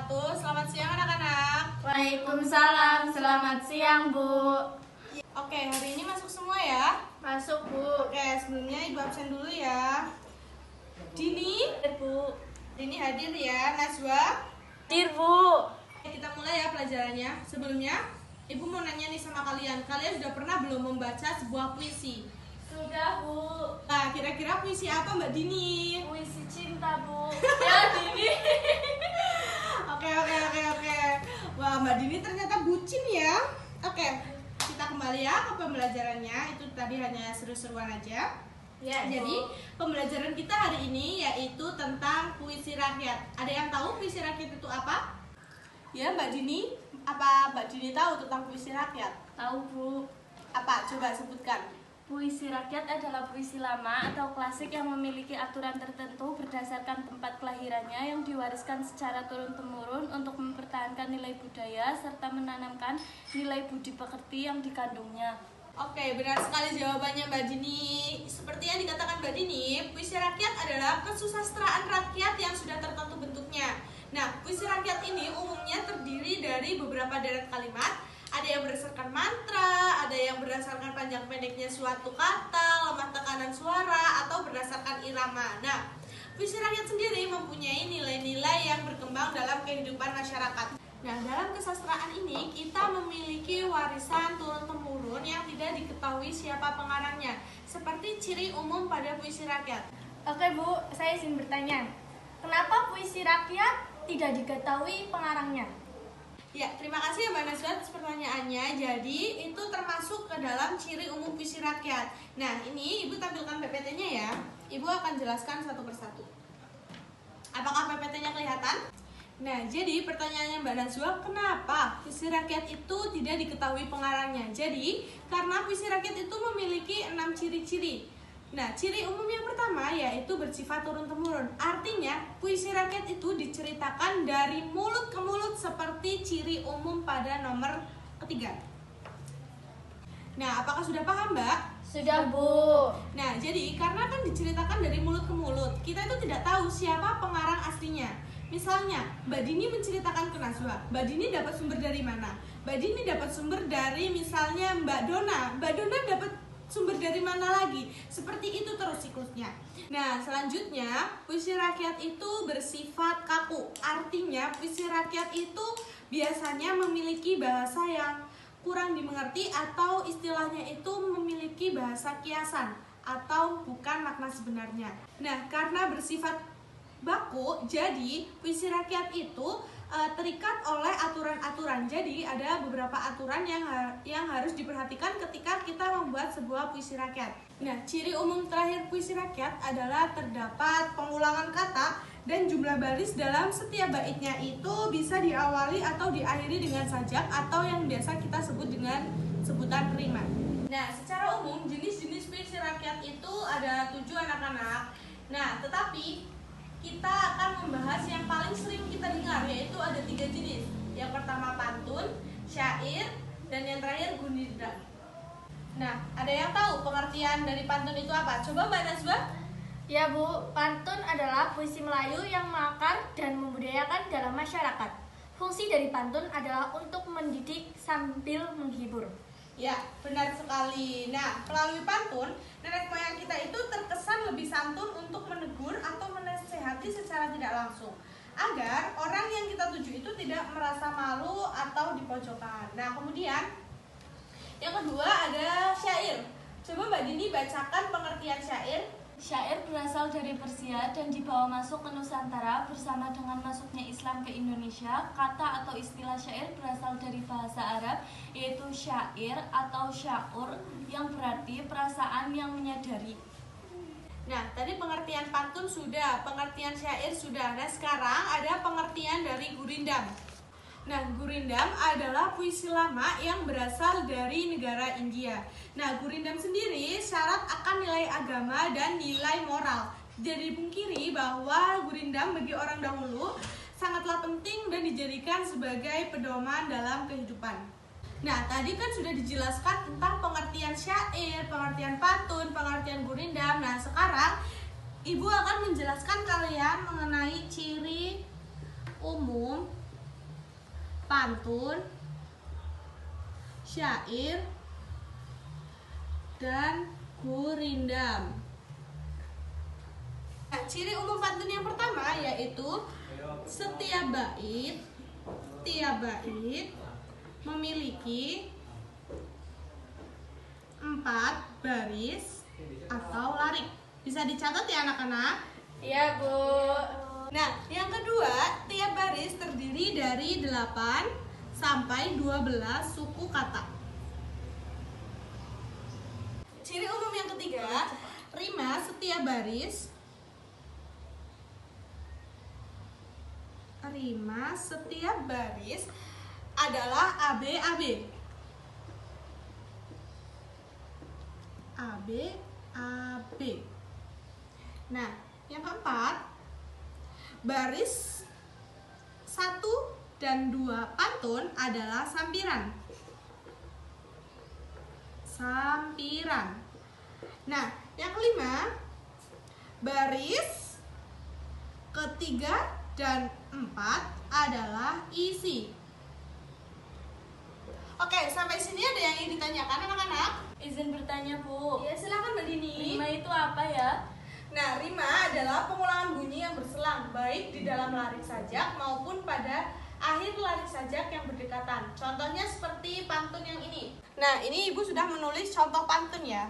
wabarakatuh. Selamat siang anak-anak. Waalaikumsalam, selamat siang Bu. Oke, hari ini masuk semua ya? Masuk Bu. Oke, sebelumnya Ibu absen dulu ya. Dini? Bu. Dini hadir ya. Najwa? Hadir Bu. Kita mulai ya pelajarannya. Sebelumnya, Ibu mau nanya nih sama kalian. Kalian sudah pernah belum membaca sebuah puisi? Sudah Bu. Nah, kira-kira puisi apa Mbak Dini? Puisi cinta Bu. Ya Dini. Oke. Wah, Mbak Dini ternyata bucin ya. Oke, kita kembali ya ke pembelajarannya. Itu tadi hanya seru-seruan aja. Ya, Jadi pembelajaran kita hari ini yaitu tentang puisi rakyat. Ada yang tahu puisi rakyat itu apa? Ya Mbak Dini, apa Mbak Dini tahu tentang puisi rakyat? Tahu Bu. Apa? Coba sebutkan. Puisi rakyat adalah puisi lama atau klasik yang memiliki aturan tertentu berdasarkan tempat kelahirannya yang diwariskan secara turun-temurun untuk mempertahankan nilai budaya serta menanamkan nilai budi pekerti yang dikandungnya. Oke, benar sekali jawabannya Mbak Dini. Seperti yang dikatakan Mbak Dini, puisi rakyat adalah kesusastraan rakyat yang sudah tertentu bentuknya. Nah, puisi rakyat ini umumnya terdiri dari beberapa deret kalimat. Ada yang berdasarkan mantra, ada yang berdasarkan panjang pendeknya suatu kata, lemah tekanan suara, atau berdasarkan irama. Nah, puisi rakyat sendiri mempunyai nilai-nilai yang berkembang dalam kehidupan masyarakat. Nah, dalam kesastraan ini kita memiliki warisan turun-temurun yang tidak diketahui siapa pengarangnya, seperti ciri umum pada puisi rakyat. Oke Bu, saya izin bertanya. Kenapa puisi rakyat tidak diketahui pengarangnya? Ya, terima kasih ya Mbak Najwa atas pertanyaannya. Jadi, itu termasuk ke dalam ciri umum puisi rakyat. Nah, ini Ibu tampilkan PPT-nya ya. Ibu akan jelaskan satu persatu. Apakah PPT-nya kelihatan? Nah, jadi pertanyaannya Mbak Najwa, kenapa puisi rakyat itu tidak diketahui pengarangnya? Jadi, karena puisi rakyat itu memiliki 6 ciri-ciri. Nah, ciri umum yang pertama yaitu bersifat turun-temurun. Artinya, puisi rakyat itu diceritakan dari mulut ke mulut seperti ciri umum pada nomor ketiga. Nah, apakah sudah paham, Mbak? Sudah Bu. Nah, jadi karena kan diceritakan dari mulut ke mulut, kita itu tidak tahu siapa pengarang aslinya. Misalnya, Mbak Dini menceritakan ke Najwa. Mbak Dini dapat sumber dari mana? Mbak Dini dapat sumber dari misalnya Mbak Dona. Mbak Dona dapat sumber dari mana lagi? Seperti itu terus siklusnya. Nah, selanjutnya puisi rakyat itu bersifat kaku. Artinya puisi rakyat itu biasanya memiliki bahasa yang kurang dimengerti atau istilahnya itu memiliki bahasa kiasan atau bukan makna sebenarnya. Nah, karena bersifat baku, jadi puisi rakyat itu terikat oleh aturan-aturan. Jadi ada beberapa aturan yang harus diperhatikan ketika kita membuat sebuah puisi rakyat. Nah, ciri umum terakhir puisi rakyat adalah terdapat pengulangan kata dan jumlah baris dalam setiap baitnya itu bisa diawali atau diakhiri dengan sajak atau yang biasa kita sebut dengan sebutan rima. Nah, secara umum jenis-jenis puisi rakyat itu ada 7 anak-anak. Nah, tetapi kita akan membahas yang paling sering kita dengar, yaitu ada 3 jenis. Yang pertama pantun, syair, dan yang terakhir gurindam. Nah, ada yang tahu pengertian dari pantun itu apa? Coba Mbak Najwa. Ya Bu, pantun adalah puisi Melayu yang mengakar dan membudayakan dalam masyarakat. Fungsi dari pantun adalah untuk mendidik sambil menghibur. Ya, benar sekali. Nah, melalui pantun, nenek moyang kita itu terkesan lebih santun untuk menegur atau menasehati secara tidak langsung, agar orang yang kita tuju itu tidak merasa malu atau dipojokkan. Nah, kemudian yang kedua ada syair. Coba Mbak Dini bacakan pengertian syair. Syair berasal dari Persia dan dibawa masuk ke Nusantara bersama dengan masuknya Islam ke Indonesia. Kata atau istilah syair berasal dari bahasa Arab, yaitu syair atau syaur, yang berarti perasaan yang menyadari. Nah, tadi pengertian pantun sudah, pengertian syair sudah. Nah, sekarang ada pengertian dari gurindam. Nah, gurindam adalah puisi lama yang berasal dari negara India. Nah, gurindam sendiri syarat akan nilai agama dan nilai moral. Jadi dipungkiri bahwa gurindam bagi orang dahulu sangatlah penting dan dijadikan sebagai pedoman dalam kehidupan. Nah, tadi kan sudah dijelaskan tentang pengertian syair, pengertian pantun, pengertian gurindam. Nah, sekarang Ibu akan menjelaskan kalian mengenai ciri umum pantun, syair, dan gurindam. Nah, ciri umum pantun yang pertama yaitu setiap bait memiliki 4 baris atau larik. Bisa dicatat ya anak-anak? Iya, Bu. Nah, yang kedua, tiap baris terdiri dari 8 sampai 12 suku kata. Ciri umum yang ketiga, rima setiap baris adalah ABAB. ABAB. Nah, yang keempat, baris 1 dan 2 pantun adalah sampiran. Nah, yang kelima, baris ketiga dan 4 adalah isi. Oke, sampai sini ada yang ingin ditanyakan anak-anak? Izin bertanya, Bu. Ya, silakan Mbak Dini. Rima itu apa ya? Nah, rima adalah pengulangan bunyi yang berselang, baik di dalam larik sajak maupun pada akhir larik sajak yang berdekatan. Contohnya seperti pantun yang ini. Nah, ini Ibu sudah menulis contoh pantun ya.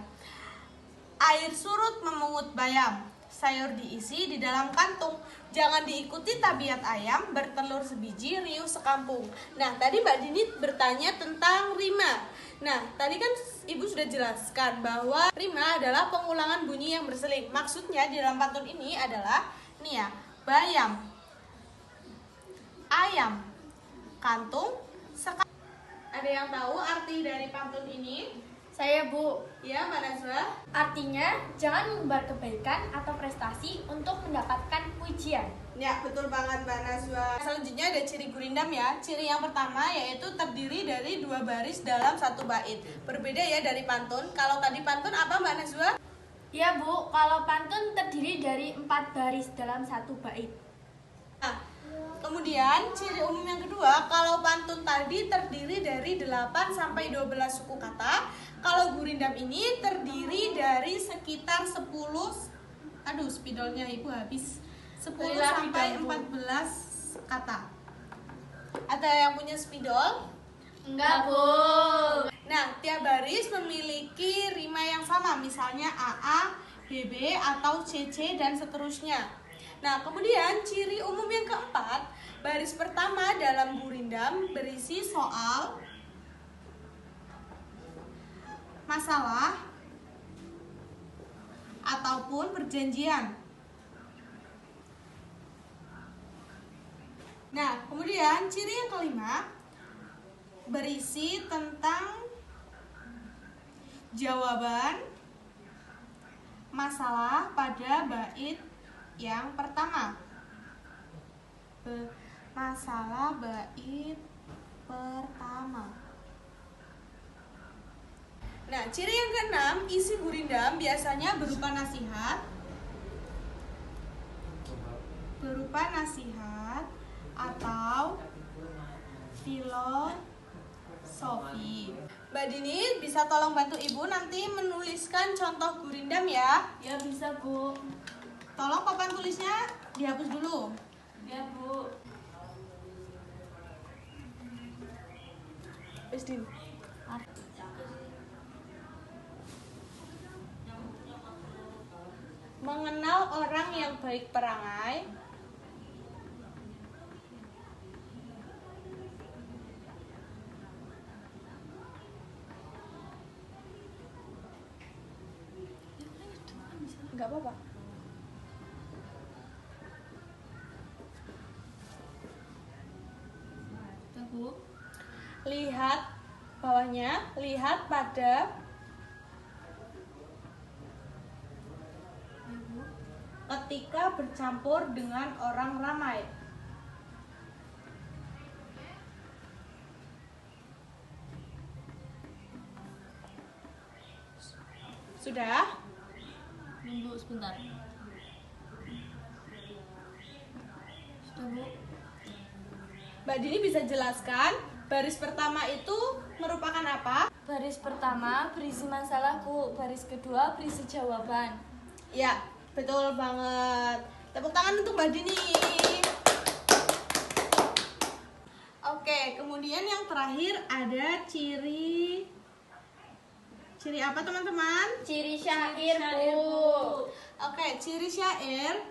Air surut memungut bayam, sayur diisi di dalam kantung. Jangan diikuti tabiat ayam, bertelur sebiji, riuh sekampung. Nah, tadi Mbak Dini bertanya tentang rima. Nah, tadi kan Ibu sudah jelaskan bahwa rima adalah pengulangan bunyi yang berseling. Maksudnya di dalam pantun ini adalah nih ya, bayam, ayam, kantung, sekampung. Ada yang tahu arti dari pantun ini? Saya, Bu. Ya, Mbak Nazwa. Artinya, jangan mengumbar kebaikan atau prestasi untuk mendapatkan pujian. Ya, betul banget Mbak Nazwa. Selanjutnya ada ciri gurindam ya. Ciri yang pertama yaitu terdiri dari 2 baris dalam 1 bait. Berbeda ya dari pantun. Kalau tadi pantun apa Mbak Nazwa? Ya, Bu. Kalau pantun terdiri dari 4 baris dalam 1 bait. Nah, kemudian ciri umum yang kedua, kalau pantun tadi terdiri dari 8 sampai 12 suku kata. Kalau gurindam ini terdiri dari sekitar 10, aduh spidolnya Ibu habis, 10 sampai 14 kata. Ada yang punya spidol? Enggak, Bu. Nah, tiap baris memiliki rima yang sama, misalnya AA, BB, atau CC, dan seterusnya. Nah, kemudian ciri umum yang keempat, baris pertama dalam gurindam berisi soal, masalah, ataupun perjanjian. Nah, kemudian ciri yang kelima berisi tentang jawaban masalah pada bait yang pertama. Masalah bait pertama. Nah, ciri yang keenam, isi gurindam biasanya berupa nasihat atau filosofi. Mbak Dini bisa tolong bantu Ibu nanti menuliskan contoh gurindam ya. Ya, bisa, Bu. Tolong papan tulisnya dihapus dulu. Ya, Bu. Din. Mengenal orang yang baik perangai. Enggak apa-apa. Bu. Lihat bawahnya, lihat pada ketika bercampur dengan orang ramai. Sudah? Tunggu sebentar. Sudah, Bu. Mbak Dini bisa jelaskan baris pertama itu merupakan apa? Baris pertama berisi masalah, Bu. Baris kedua berisi jawaban. Ya, betul banget. Tepuk tangan untuk Mbak Dini. Oke, kemudian yang terakhir ada ciri apa teman-teman? Ciri syair, Syair, Bu. Oke, ciri syair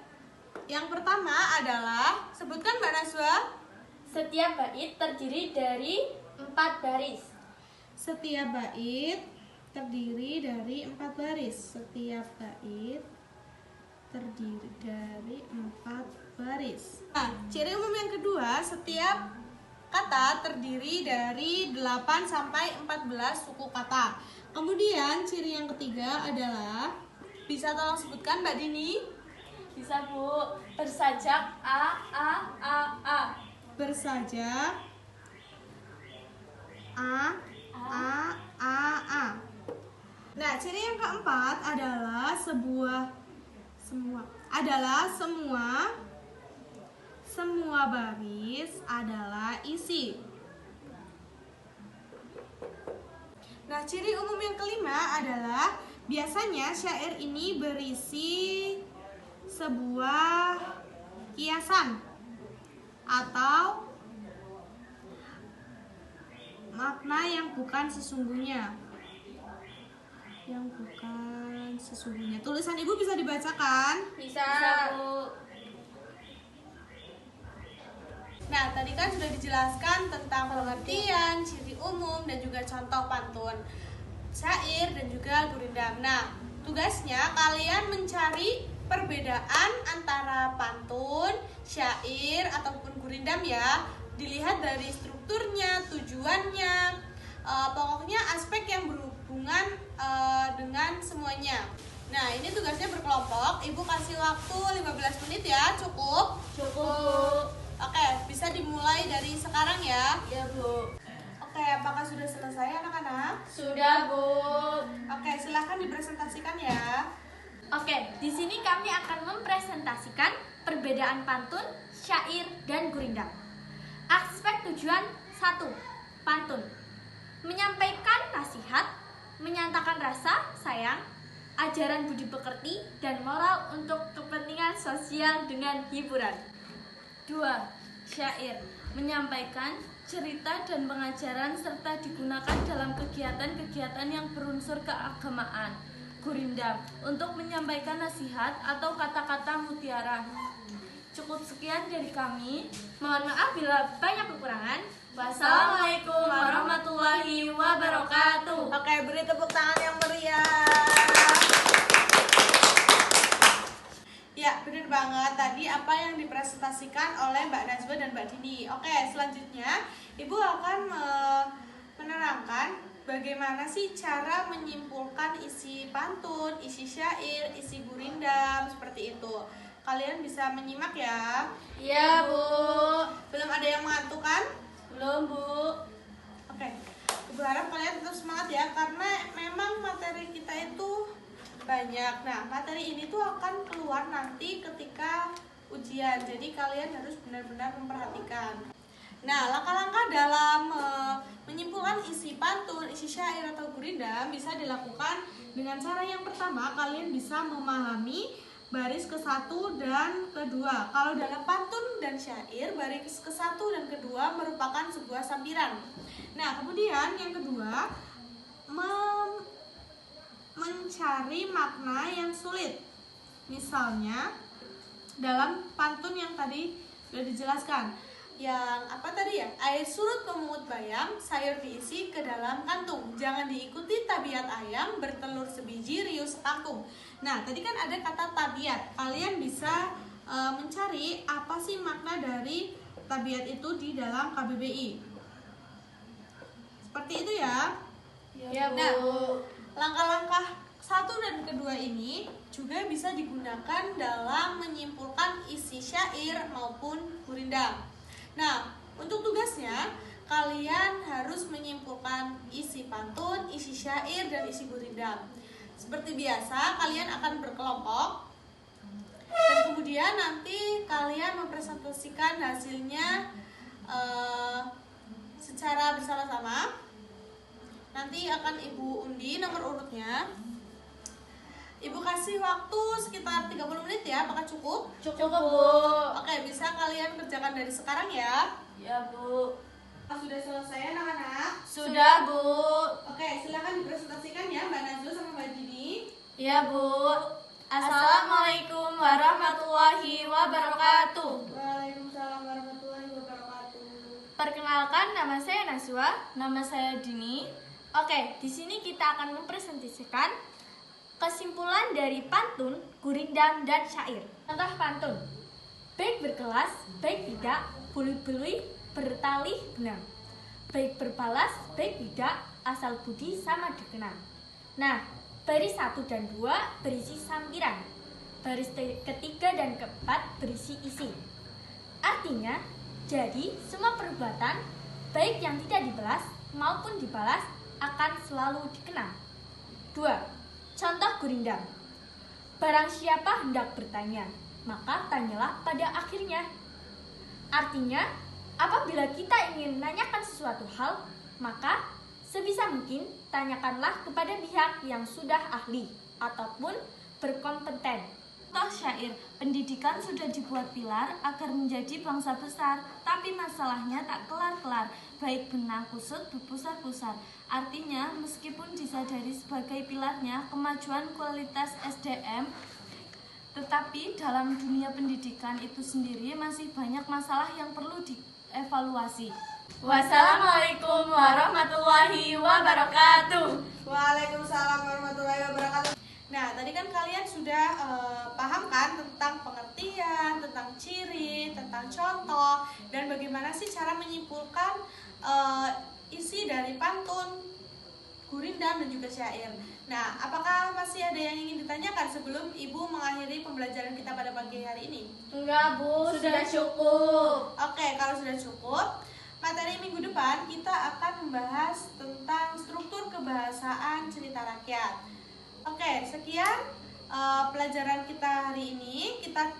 yang pertama adalah, sebutkan Mbak Najwa. Setiap bait terdiri dari 4 baris. Setiap bait terdiri dari 4 baris. Setiap bait terdiri dari 4 baris. Nah, ciri umum yang kedua, setiap kata terdiri dari 8 sampai 14 suku kata. Kemudian ciri yang ketiga adalah, bisa tolong sebutkan Mbak Dini? Bisa, Bu. Bersajak a. Bersajak a. Nah, ciri yang keempat adalah semua baris adalah isi. Nah, ciri umum yang kelima adalah biasanya syair ini berisi sebuah kiasan atau makna yang bukan sesungguhnya. Tulisan Ibu bisa dibacakan? Bisa. Bu. Nah, tadi kan sudah dijelaskan tentang pengertian, ciri umum, dan juga contoh pantun syair dan juga gurindam. Nah, tugasnya kalian mencari perbedaan antara pantun, syair, ataupun gurindam ya. Dilihat dari strukturnya, tujuannya, pokoknya aspek yang berhubungan dengan semuanya. Nah, ini tugasnya berkelompok. Ibu kasih waktu 15 menit ya, cukup? Cukup. Oke, bisa dimulai dari sekarang ya. Ya, Bu. Oke, apakah sudah selesai anak-anak? Sudah, Bu. Oke, silahkan dipresentasikan ya. Oke, di sini kami akan mempresentasikan perbedaan pantun, syair, dan gurindam. Aspek tujuan 1. Pantun. Menyampaikan nasihat, menyatakan rasa sayang, ajaran budi pekerti, dan moral untuk kepentingan sosial dengan hiburan. 2. Syair. Menyampaikan cerita dan pengajaran serta digunakan dalam kegiatan-kegiatan yang berunsur keagamaan. Gurindam. Untuk menyampaikan nasihat atau kata-kata mutiara. Cukup sekian dari kami. Mohon maaf bila banyak kekurangan. Wassalamualaikum warahmatullahi wabarakatuh. Oke, beri tepuk tangan yang meriah. Ya, benar banget tadi apa yang dipresentasikan oleh Mbak Najwa dan Mbak Dini. Oke, selanjutnya Ibu akan menerangkan bagaimana sih cara menyimpulkan isi pantun, isi syair, isi gurindam, seperti itu. Kalian bisa menyimak ya. Iya, Bu. Belum ada yang mengantuk kan? Belum, Bu. Oke, Ibu harap kalian tetap semangat ya, karena memang materi kita itu banyak. Nah, materi ini tuh akan keluar nanti ketika ujian, jadi kalian harus benar-benar memperhatikan. Nah, langkah-langkah dalam menyimpulkan isi pantun, isi syair atau gurindam bisa dilakukan dengan cara yang pertama, kalian bisa memahami baris ke-1 dan kedua. Kalau dalam pantun dan syair, baris ke-1 dan kedua merupakan sebuah sampiran. Nah, kemudian yang kedua, mencari makna yang sulit. Misalnya dalam pantun yang tadi sudah dijelaskan, yang apa tadi ya, air surut memungut bayam, sayur diisi ke dalam kantung, jangan diikuti tabiat ayam, bertelur sebiji rius sekangkung. Nah, tadi kan ada kata tabiat. Kalian bisa mencari apa sih makna dari tabiat itu di dalam KBBI. Seperti itu ya. Ya, Bu. Nah, langkah-langkah 1 dan kedua ini juga bisa digunakan dalam menyimpulkan isi syair maupun gurindam. Nah, untuk tugasnya kalian harus menyimpulkan isi pantun, isi syair, dan isi gurindam. Seperti biasa, kalian akan berkelompok dan kemudian nanti kalian mempresentasikan hasilnya secara bersama-sama. Nanti akan Ibu undi nomor urutnya. Ibu kasih waktu sekitar 30 menit ya, apakah cukup? Cukup, Bu. Oke, bisa kalian kerjakan dari sekarang ya. Ya, Bu. Sudah selesai anak-anak? Sudah, Bu. Oke, silakan dipresentasikan ya Mbak Nazul sama Mbak Dini. Ya, Bu. Assalamualaikum warahmatullahi wabarakatuh. Waalaikumsalam warahmatullahi wabarakatuh. Perkenalkan, nama saya Naswa. Nama saya Dini. Oke, di sini kita akan mempresentasikan kesimpulan dari pantun, gurindam, dan syair. Contoh pantun. Baik berkelas, baik tidak, bului-bului, bertali benang. Baik berbalas, baik tidak, asal budi sama dikenang. Nah, baris 1 dan 2 berisi sampiran. Baris ketiga dan keempat berisi isi. Artinya, jadi semua perbuatan, baik yang tidak dibalas maupun dibalas, akan selalu dikenang. 2. Contoh gurindam. Barang siapa hendak bertanya, maka tanyalah pada akhirnya. Artinya, apabila kita ingin menanyakan sesuatu hal, maka sebisa mungkin tanyakanlah kepada pihak yang sudah ahli ataupun berkompeten. Contoh syair, pendidikan sudah dibuat pilar agar menjadi bangsa besar, tapi masalahnya tak kelar-kelar, baik benang kusut berpusar-pusar. Artinya, meskipun disadari sebagai pilarnya kemajuan kualitas SDM, tetapi dalam dunia pendidikan itu sendiri masih banyak masalah yang perlu dievaluasi. Wassalamualaikum warahmatullahi wabarakatuh. Waalaikumsalam warahmatullahi wabarakatuh. Nah, tadi kan kalian sudah paham kan tentang pengertian, tentang ciri, tentang contoh, dan bagaimana sih cara menyimpulkan isi dari pantun, gurindam, dan juga syair. Nah, apakah masih ada yang ingin ditanyakan sebelum Ibu mengakhiri pembelajaran kita pada pagi hari ini? Enggak, Bu, sudah cukup. Oke, kalau sudah cukup, materi minggu depan kita akan membahas tentang struktur kebahasaan cerita rakyat. Oke, sekian pelajaran kita hari ini. Kita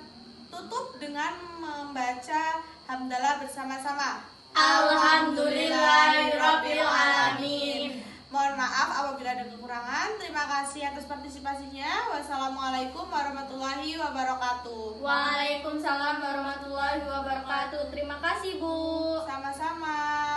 tutup dengan membaca hamdalah bersama-sama. Alhamdulillahirabbil alamin. Mohon maaf apabila ada kekurangan. Terima kasih atas partisipasinya. Wassalamualaikum warahmatullahi wabarakatuh. Waalaikumsalam warahmatullahi wabarakatuh. Terima kasih, Bu. Sama-sama.